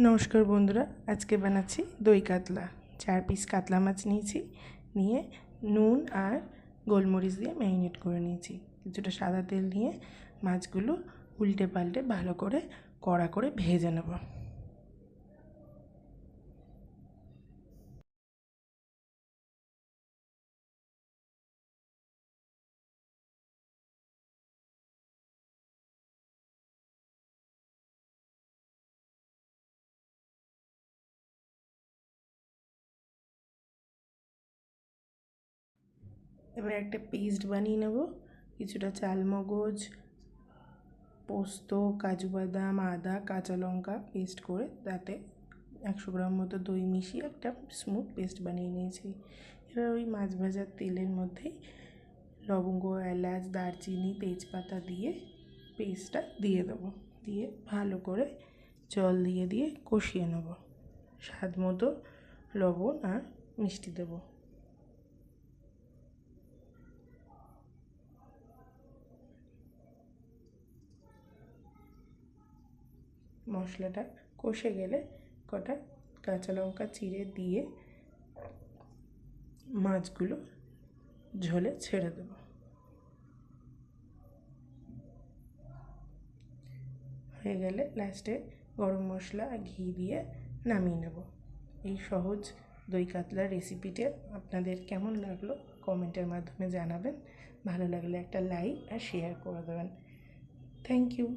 নমস্কার বন্ধুরা, আজকে বানাচ্ছি দই কাতলা। 4 পিস কাতলা মাছ নিয়েছি, নিয়ে নুন আর গোলমরিচ দিয়ে ম্যারিনেট করে নিয়েছি। কিছুটা সাদা তেল দিয়ে মাছগুলো উল্টে পাল্টে ভালো করে কড়া করে ভেজে নেব। এবার একটা পেস্ট বানিয়ে নেব। কিছুটা চালমগজ, পোস্ত, কাজু বাদাম, আদা, কাঁচা লঙ্কা পেস্ট করে তাতে 100 গ্রাম মতো দই মিশিয়ে একটা স্মুথ পেস্ট বানিয়ে নিয়েছি। এবার ওই মাছ ভাজার তেলের মধ্যেই লবঙ্গ, এলাচ, দারচিনি, তেজপাতা দিয়ে পেস্টটা দিয়ে দেবো। দিয়ে ভালো করে জল দিয়ে কষিয়ে নেব। স্বাদ মতো লবণ আর মিষ্টি দেবো। মশলাটা কষে গেলে কটা কাঁচা লঙ্কা চিড়ে দিয়ে মাছগুলো ঝোলে ছেড়ে দেবো। হয়ে গেলে লাস্টে গরম মশলা আর ঘি দিয়ে নামিয়ে নেব। এই সহজ দই কাতলার রেসিপিটা আপনাদের কেমন লাগলো কমেন্টের মাধ্যমে জানাবেন। ভালো লাগলে একটা লাইক আর শেয়ার করে দেবেন। Thank you.